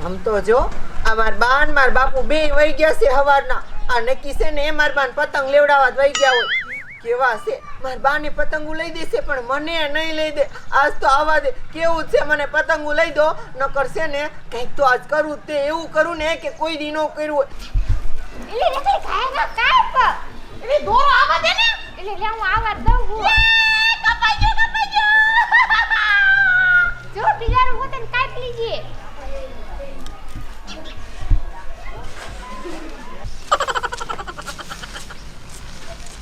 આમ તો જો અમાર બા ને માર બાપુ બે વહી ગયા છે હવારના. આ નક્કી છે ને એ માર બાન પતંગ લેવડાવવા વહી ગયા હોય. કેવા છે માર બા ને પતંગો લઈ દેશે પણ મને નહીં લઈ દે. આજ તો આવા દે કેવું છે મને પતંગો લઈ દો નકર છે ને કંઈક તો આજ કરું તે એવું કરું ને કે કોઈ દી નો કર્યું હોય. એલી રેતી ખાયગા કાપ એલી દોરો આવા દે ને એટલે લે હું આવા દઉં હું કપાઈ ગયો જો બીજારું હોતે ને કાપ લીજે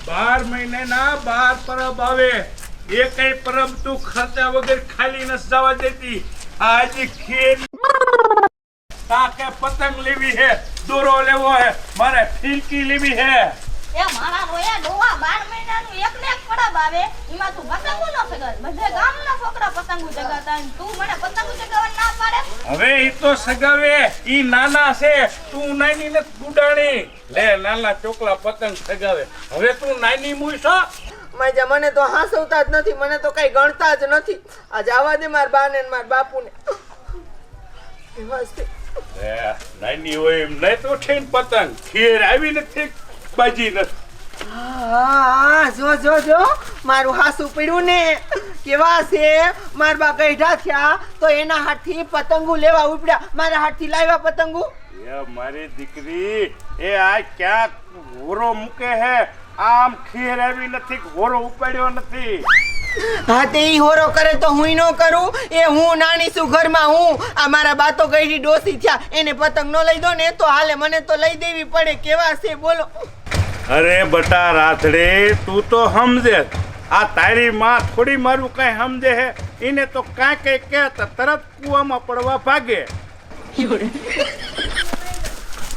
12 મહિને ના 12 પરબ આવે એકય પરબ તું ખર્ચા વગર ખાલી ન જવા દેતી. આજે ખેલ તાકે પતંગ લેવી હે, દોરો લેવો હે, મારે ફિરકી લેવી હે. એ મારા રોયા ડોવા 12 મહિનાનું એકને એક પરબ આવે એમાં તું પતંગો ન સગાવ બધે ગામના છોકરા પતંગો જગાતા તું મને પતંગો જગાવવા ના પાડે. હવે ઈ તો સગાવે ઈ નાના છે, તું નાની ને ગુડાણી લે નાના ચોકલા પતંગ સગાવે. હવે તું નાની મુઈ છો. મજા મને તો હાસવતા જ નથી, મને તો કઈ ગણતા જ નથી. આજ આવા દે માર બા ને માર બાપુ ને. નાની હોય એમ નહીં તો ઠેન પતંગ ખેર આવી નથી બાજી નથી. હા જો જો જો મારું હાસું પડ્યું ને કેવા છે. માર બા ગઈઢા થયા તો એના હાથથી પતંગો લેવા ઉપડ્યા, મારા હાથથી લાવ્યા પતંગો. એ મારી દીકરી એ આ ક્યાં હોરો મૂકે હે, આમ ખેર આવી નથી, હોરો ઉપાડ્યો નથી. હા તે ઈ હોરો કરે તો હું ન કરું. એ હું નાની છું ઘરમાં, હું આ મારા બા તો ગઈઢી ડોસી થયા, એને પતંગ નો લઈ દો ને તો હાલે, મને તો લઈ દેવી પડે. કેવા છે બોલો. અરે બટા રાથડે તું તો સમજે, આ તારી માં થોડી મારું કઈ સમજે હે. એને તો કાંઈ કઈ કે તરત કુવામાં પડવા ભાગે.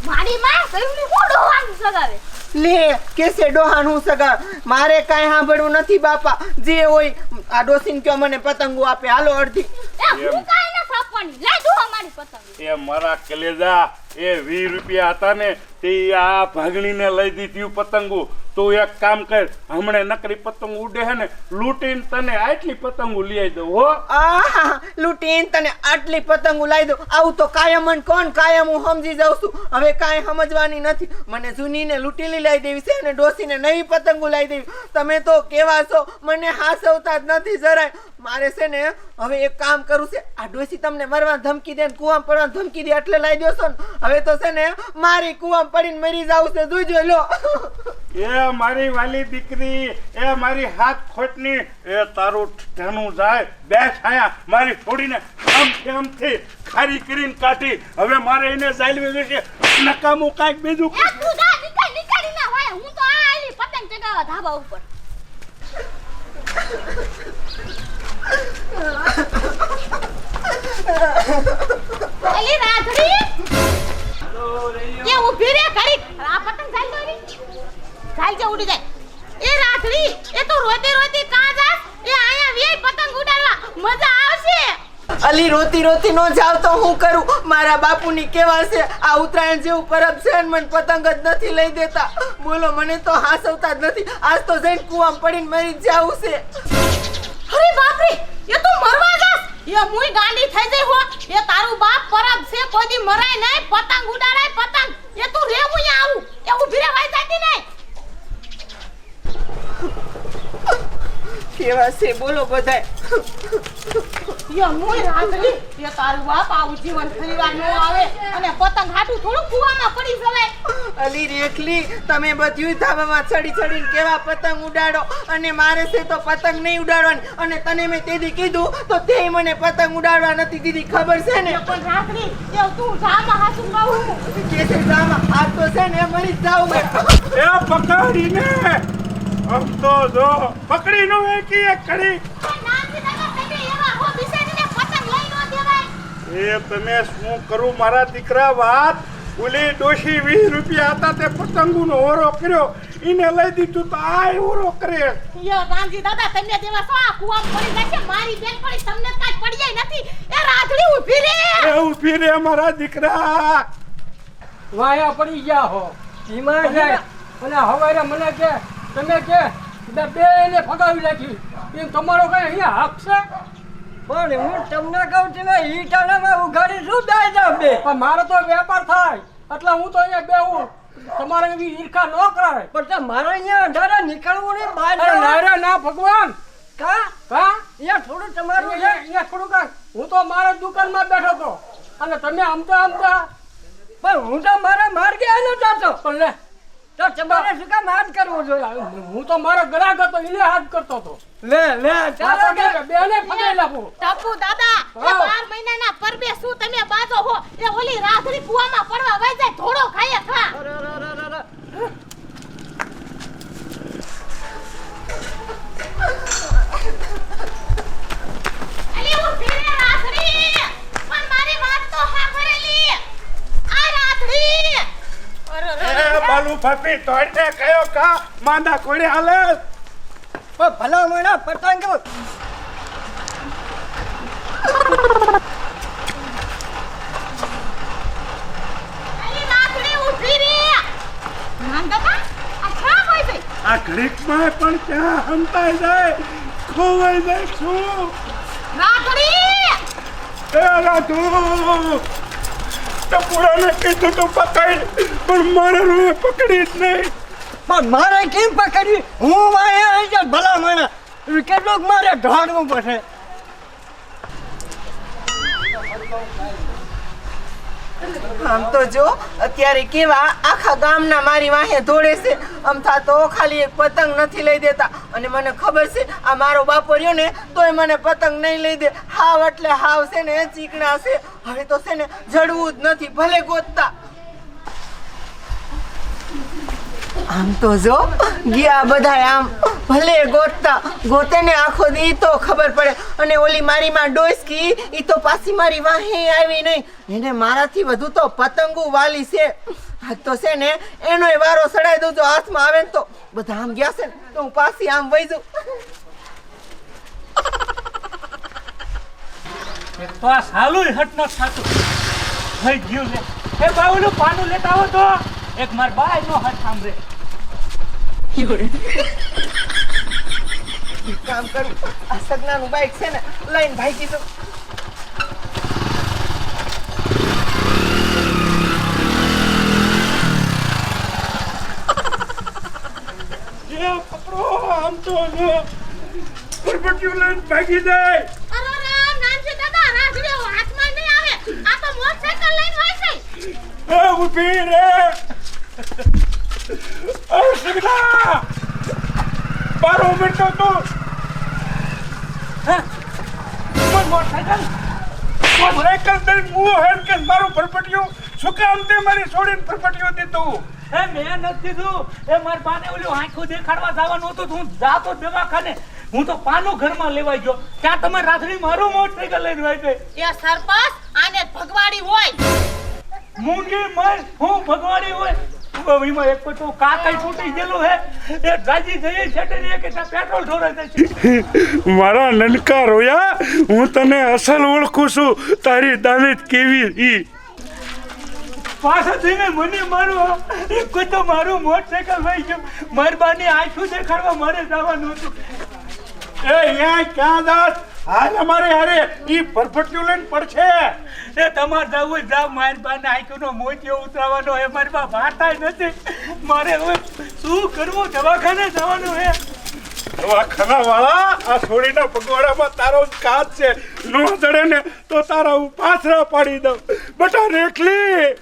મારી માં કઈની કોડો વાંગ સગાવે લે કેસે ડોહાનું સગા મારે કાંઈ સાંભળવું નથી બાપા. જે હોય આ ડોસીન કયો મને પતંગો આપે હાલો અડધી. એ હું કાઈ ના સાપવાની લે દો અમારી પતંગ. એ મારા કલેજા એ 20 રૂપિયા હતા ને તે આ ભાગણીને લઈ દીધી પતંગો. તું એક કામ કર, હમણે નકરી પતંગ ઉડે હે ને લૂંટીને તને આટલી પતંગો લઈ આવી દઉં હો. આહા લૂંટીને તને આટલી પતંગો લાવી દઉં. આવું તો કાયમ ને કોણ કાયમ હું સમજી જાઉં છું. હવે કાંઈ સમજવાની નથી. મને જૂનીને લૂંટીલી લાવી દેવી છે અને ડોસીને નવી પતંગો લાવી દેવી. તમે તો કેવા છો, મને હાસવતા જ નથી જરાય. મારે છે ને હવે એક કામ કરું છે. આ ડોસી તમને મરવા ધમકી દે ને કુવામાં પડવા ધમકી દે એટલે લાવી દેશો ને. હવે તો છે ને મારી કુવામાં પડીને મરી જાવ છે, જોઈજો લો. એ મારી વાલી દીકરી એ મારી હાથ ખોટની એ તારું ઠાનું જાય બેસ આયા મારી છોડીને આમથી ખારી કરીને કાઢી. હવે મારે એને જાળવી છે નકામું કાંઈક બીજું. એ તું જા નીકળી ના હોય. હું તો આ આલી પતંગ ચગાવવા ધાબા ઉપર. એલી રાધડી એ ઊભી રે ઘડી આ પતંગ ચાલ દોરી ચાલ જે ઉડી જાય. એ રાધડી એ તો રોતી રોતી કાં જા. એ આયા વે પતંગ ઉડાડવા મજા આવશે. અલી રોતી રોતી નો જાવ તો હું કરું. મારા બાપુની કેવા છે આ ઉત્તરાયણ જેવું પરબ છે ને મને પતંગ જ નથી લઈ દેતા. બોલો મને તો હાસવતા જ નથી. આજ તો જઈને કુવામાં પડીને મરી જાવું છે. અરે બાપ રે એ તું મરવા જાસ. એ મુઈ ગાંડી થઈ જઈ હો. એ તારું બાપ પરબ છે કોઈ દી મરાય નહીં. પતંગ ઉડાડાય પતંગ. એ તું રે મુઈ આવું. એ ઊભી રે વાઈ જાતી નહીં. કેવા છે બોલો બધાય. એ મુઈ રાંધલી એ તારું બાપ આવું જીવન ફરીવાર ન આવે અને પતંગ હાટું થોડું કુવામાં પડી જવાય. અલી રેખલી તમે બધું ધાબામાં ચડી ચડીને કેવા પતંગ ઉડાડો અને મારે છે તો પતંગ નહીં ઉડાડવાની. અને તને મેં તેદી કીધું તો તે મને પતંગ ઉડાડવા નથી દીધી, ખબર છે ને. પણ રાંધલી એ તું જામાં હાસું કહું કે છે જામાં આ તો છે ને મરી જાવ મેં. એ પકડીને આમ તો જો પકડી નો એકી એક ઘડી. નાનજી દાદા તમે એવા હો બિસાડીને પતંગ લઈ ન દેવાય. એ તમે શું કરું મારા દીકરા વાત. ઓલી ડોશી 20 રૂપિયા હતા તે પતંગોનો હોરો કર્યો, એને લઈ દીધું તો આ હોરો કરે. યો નાનજી દાદા તમે દેવા સો આ કુવામાં પડી જાય છે. મારી બેન પડી તમને કાઈ પડી જાય નથી. એ રાધડી ઊભી રે. એ ઊભી રે મારા દીકરા. વાયા પડી ગયા હો હિમા જાય અને હવારે મને કે તમે કે બેને ફગાવી નાખી. એમ તમારો કઈ અહીંયા હક છે? પણ હું તમને કહું છું ને ઈ ટાણામાં ઉઘાડી શું દઈ જાવ બે પણ મારો તો વેપાર થાય એટલે હું તો અહીંયા બેહું તમારે એવી ઈર્ખા ન કરાય પણ મારે અહીંયા અંધારા નીકળવું ને બહાર ના ભગવાન કા અહીંયા થોડું તમારું છે અહીંયા થોડું કા હું તો મારા દુકાનમાં બેઠો હતો અને તમે આમતા પણ હું તો મારા માર્ગે આનો જતો પણ લે તો તમારે શું કામ હાથ કરવો જોઈએ હું તો મારો ગ્રાહક હતો એને હાથ કરતો હતો લે ચાલો બેને ફગાઈ લાગો ટપુ દાદા એ 12 મહિનાના પરબે શું તમે બાજો હો એ ઓલી રાધડી કુવામાં પડવા વઈ જાય ધોળો ખાય ખા અલી ઉભી રે રાધડી પણ મારી વાત તો સાંભળેલી આ રાધડી એ બાલુ ભાભી તોડને કયો કા માંદા કોડે હાલે પણ ભલા મણા પતંગ અલી રાધડી ઉભી રે નંદકા આ ક્યાં હોય છે આ ઘડીકમાં પણ ક્યાં હંતાઈ જાય ખોવાઈ જાય શું રાધડી એ રાધુ ટપુડાને કીધું તો પકડ પણ મારે રોએ પકડી જ નહીં પણ મારે કેમ પકડી હું વાયા આવી જાય ભલા મણા કેટલુંક મારે ઢોળવું પડશે આમ તો જો અત્યારે કેવા આખા ગામના મારી વાહે દોડે છે અમથા તો ખાલી એક પતંગ નથી લઈ દેતા અને મને ખબર છે આ મારો બાપો રહ્યો ને તોય મને પતંગ નહીં લઈ દે હાવ એટલે હાવ છે ને ચીકણા છે હવે તો છે ને જડવું જ નથી ભલે ગોતતા આમ તો જો ગયા બધાય આમ ભલે ગોતે ને આખો દી તો ખબર પડે અને ઓલી મારી માં ડોસકી ઈ તો પાછી મારી વાહે આવી નહીં એને મારાથી વધુ તો પતંગો વાલી છે આ તો છે ને એનોય વારો સડાઈ દઉં જો હાથમાં આવે ને તો બધા આમ ગયા છે ને તો હું પાછી આમ વઈ જાઉં પાસ હાલુય હટ ન થાતું થઈ ગયું લે એ બાવલું પાનું લેતા આવો તો એક માર બાય નો હાથ સાંભળે કામ કરું આ સગનાનું બાઈક છે ને લઈને ભાગી દઉં એ પકડો આમ તો જો પરપટિયું લઈને ભાગી જાય અરે નાનજી દાદા રાધડી હાથમાં નહીં આવે આ તો મોટરસાઇકલ લઈને હોય છે એ ઊભી રે અરે સગના બારો મિનિટ તો મોટરસાઇકલ દઈ મું હેડ કે મારું પરપટિયું શું કામ તે મારી છોડીને પરપટિયું દીધું એ મેં નથી દીધું એ મારી પાને ઓલું આંખો દેખાડવા જવાનું હતું હું જાતો દવાખાને હું તો પાનો ઘરમાં લેવાઈ ગયો ત્યાં તમે રાત્રિ મારું મોટરસાઇકલ લઈને વહી ગઈ એ સરપંચ આને ભગવાડી હોય મૂંગી મર હું ભગવાડી હોય એમાં એક તો કાકઈ તૂટી ગયેલું હે એ રાજી જઈ છેટે કે ત્યાં પેટ્રોલ ઢોરાઈ જશે મારા નનકા રોયા હું તને અસલ ઓળખું છું તારી દાનત કેવી ઈ પાછા થઈને મને મારું કોઈ તો મારું મોટરસાઇકલ વહી ગયું મારી બાની આંખું દેખાડવા મારે જવાનું હતું એ અહીંયા ક્યાં દાસ હાલ અમારે હારે ઈ પરફટ્યું લઈને પડશે એ તમારે જવું જાવ મારી બાને આંખનો મોતિયો ઉતરાવવાનો હે મારી બા ભાતા નથી મારે હવે શું કરવું દવાખાને જવાનું હે દવાખાના વાળા આ છોડીના પગવાડામાં તારો જ કાચ છે નો જડે ને તો તારા હું પાછળ પાડી દઉં બટા રેખલી